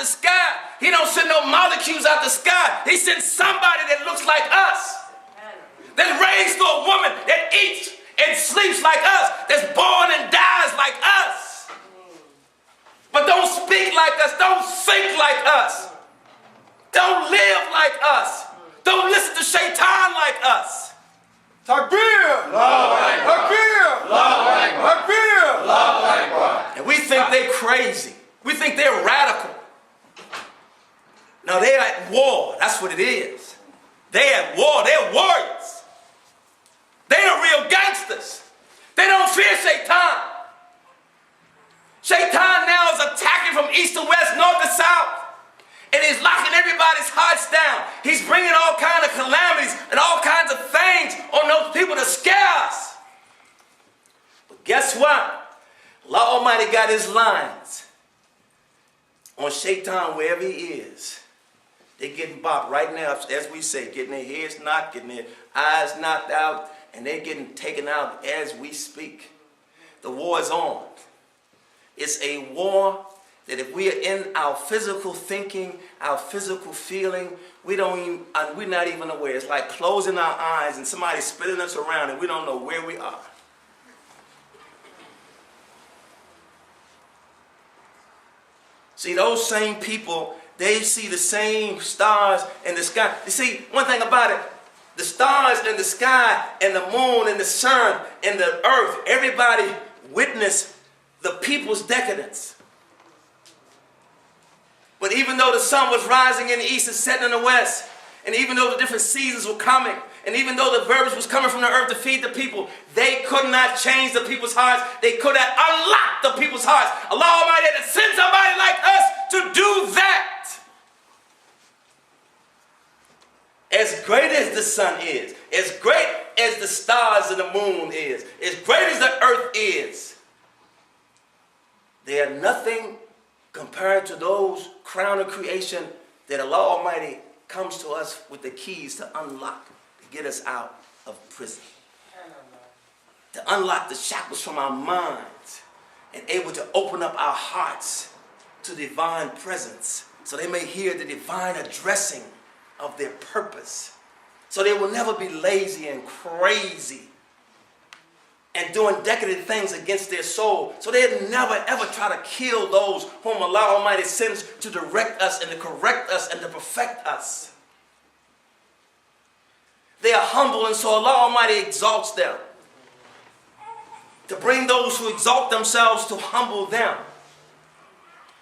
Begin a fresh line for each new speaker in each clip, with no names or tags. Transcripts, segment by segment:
the sky. He don't send no molecules out the sky. He sends somebody that looks like us. That's raised to a woman that eats and sleeps like us. That's born and dies like us. But don't speak like us. Don't think like us. Don't live like us. Don't listen to Shaitan like us.
Takbir! Takbir! Takbir!
And we think they're crazy. We think they're radical. No, they're at war. That's what it is. They're at war. They're warriors. They are real gangsters. They don't fear Shaitan. Shaitan now is attacking from east to west, north to south. And he's locking everybody's hearts down. He's bringing all kinds of calamities and all kinds of things on those people to scare us. But guess what? Allah Almighty got his lines on Shaitan wherever he is. They're getting bopped right now, as we say, getting their heads knocked, getting their eyes knocked out, and they're getting taken out as we speak. The war is on. It's a war that if we are in our physical thinking, our physical feeling, we're not even aware. It's like closing our eyes and somebody spinning us around and we don't know where we are. See, those same people, they see the same stars in the sky. You see, one thing about it, the stars in the sky and the moon and the sun and the earth, everybody witnessed the people's decadence. But even though the sun was rising in the east and setting in the west, and even though the different seasons were coming, and even though the verbiage was coming from the earth to feed the people, they could not change the people's hearts. They could not unlock the people's hearts. Allah Almighty had to send somebody like us to do that. As great as the sun is, as great as the stars and the moon is, as great as the earth is, they are nothing compared to those crown of creation that Allah Almighty comes to us with the keys to unlock, to get us out of prison. To unlock the shackles from our minds and able to open up our hearts to divine presence so they may hear the divine addressing of their purpose. So they will never be lazy and crazy and doing decadent things against their soul. So they'd never ever try to kill those whom Allah Almighty sends to direct us and to correct us and to perfect us. They are humble, and so Allah Almighty exalts them. To bring those who exalt themselves to humble them.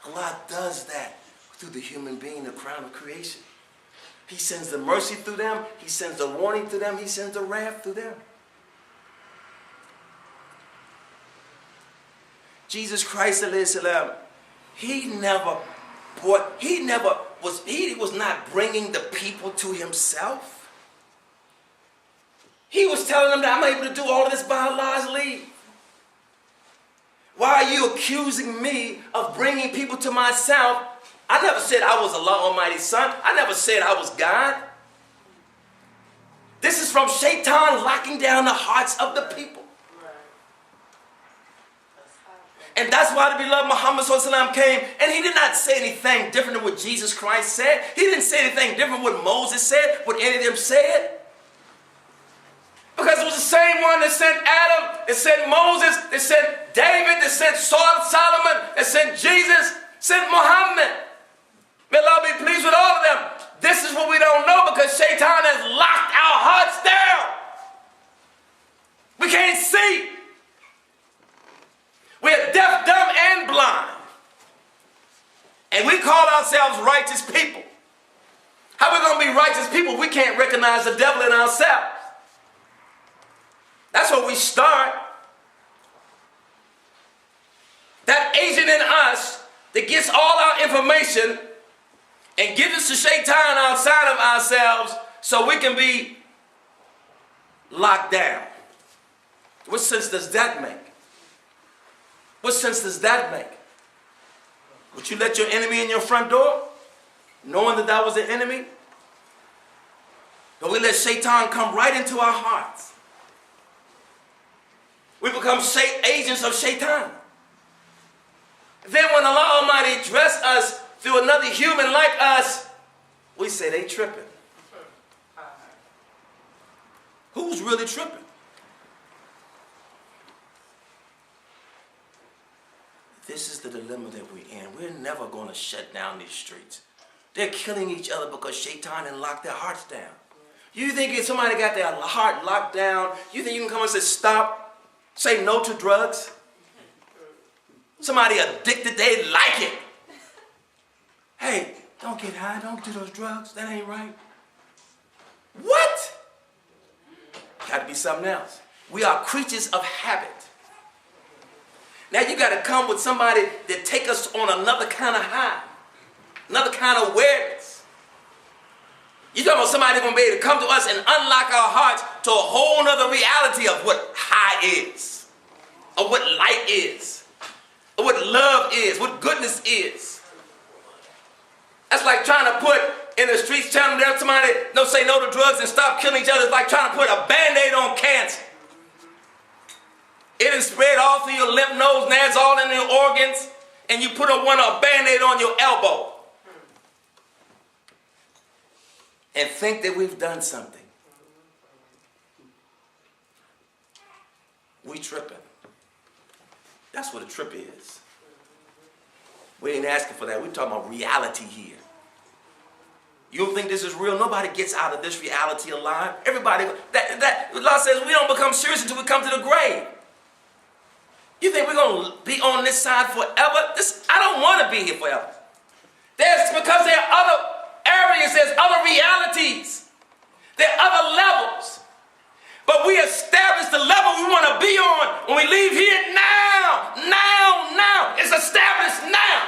Allah does that through the human being, the crown of creation. He sends the mercy through them. He sends the warning through them. He sends the wrath through them. Jesus Christ, he was not bringing the people to himself. He was telling them that I'm able to do all of this by Allah's leave. Why are you accusing me of bringing people to myself? I never said I was Allah Almighty's son. I never said I was God. This is from Shaitan locking down the hearts of the people. And that's why the beloved Muhammad ﷺ came, and he did not say anything different than what Jesus Christ said. He didn't say anything different than what Moses said, what any of them said. Because it was the same one that sent Adam, that sent Moses, that sent David, that sent Solomon, that sent Jesus, sent Muhammad. May Allah be pleased with all of them. This is what we don't know because Shaitan has locked our hearts down. We can't see. We're deaf, dumb, and blind. And we call ourselves righteous people. How are we going to be righteous people? We can't recognize the devil in ourselves. That's where we start. That agent in us that gets all our information and gives us to Shaitan outside of ourselves so we can be locked down. What sense does that make? What sense does that make? Would you let your enemy in your front door, knowing that that was the enemy? But we let Shaitan come right into our hearts. We become agents of Shaitan. Then when Allah Almighty dressed us through another human like us, we say they tripping. Who's really tripping? This is the dilemma that we're in. We're never going to shut down these streets. They're killing each other because Shaitan and locked their hearts down. You think if somebody got their heart locked down, you think you can come and say stop, say no to drugs? Somebody addicted, they like it. Hey, don't get high, don't do those drugs, that ain't right. What? Got to be something else. We are creatures of habit. Now you got to come with somebody that take us on another kind of high, another kind of awareness. You're talking about somebody going to be able to come to us and unlock our hearts to a whole other reality of what high is, of what light is, of what love is, what goodness is. That's like trying to put in the streets, telling somebody, don't say no to drugs and stop killing each other. It's like trying to put a Band-Aid on cancer. It is spread all through your lymph nodes, now it's all in your organs, and you put a Band-Aid on your elbow. And think that we've done something. We tripping. That's what a trip is. We ain't asking for that. We're talking about reality here. You don't think this is real? Nobody gets out of this reality alive. Everybody, that law says we don't become serious until we come to the grave. You think we're going to be on this side forever? I don't want to be here forever. Because there are other areas, there's other realities, there are other levels. But we establish the level we want to be on when we leave here now. It's established now.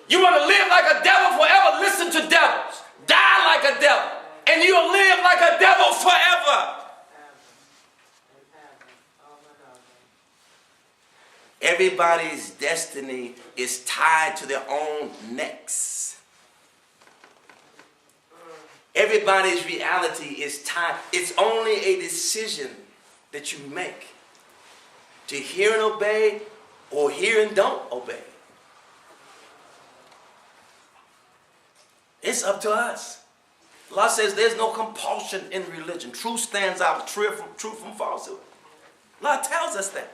You want to live like a devil forever? Listen to devils. Die like a devil. And you'll live like a devil forever. Everybody's destiny is tied to their own necks. Everybody's reality is tied. It's only a decision that you make to hear and obey or hear and don't obey. It's up to us. Allah says there's no compulsion in religion. Truth stands out, truth from falsehood. Allah tells us that.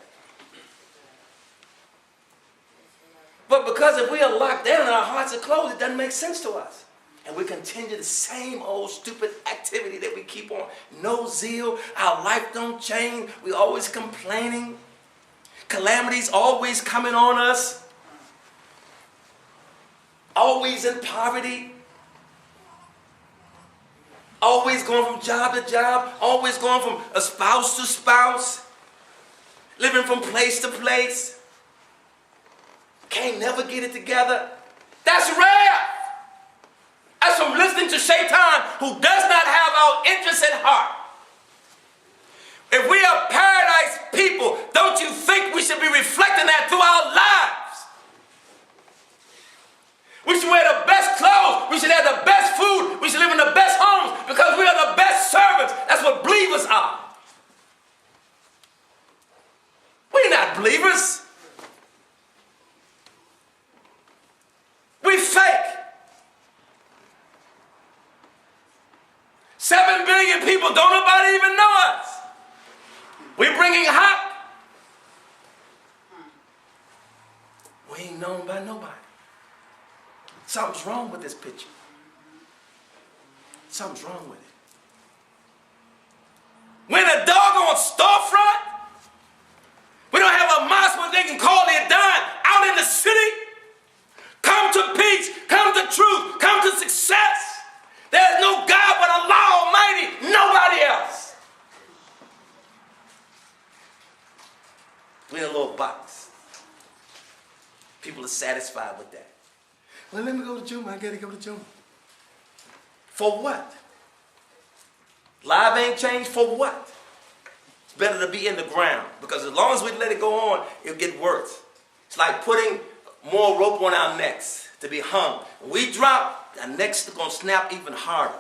But because if we are locked down and our hearts are closed, it doesn't make sense to us. And we continue the same old stupid activity that we keep on. No zeal, our life don't change, we always complaining. Calamities always coming on us. Always in poverty. Always going from job to job. Always going from a spouse to spouse. Living from place to place. Can't never get it together. That's rare. That's from listening to Shaitan, who does not have our interests at heart. If we are paradise people, don't you think we should be reflecting that through our lives? We should wear the best clothes. We should have the best food. We should live in the best homes because we are the best servants. That's what believers are. We're not believers. We fake. 7 billion people, don't nobody even know us. We're bringing hot. We ain't known by nobody. Something's wrong with this picture. Something's wrong with it. We're in a doggone storefront. We don't have a mosque where they can call it done out in the city. Come to peace, come to truth, come to success. There's no God but Allah Almighty, nobody else. We're in a little box. People are satisfied with that. Well, let me go to Jumah. I gotta go to Jumah. For what? Life ain't changed for what? It's better to be in the ground because as long as we let it go on, it'll get worse. It's like putting more rope on our necks to be hung. When we drop, our necks are going to snap even harder.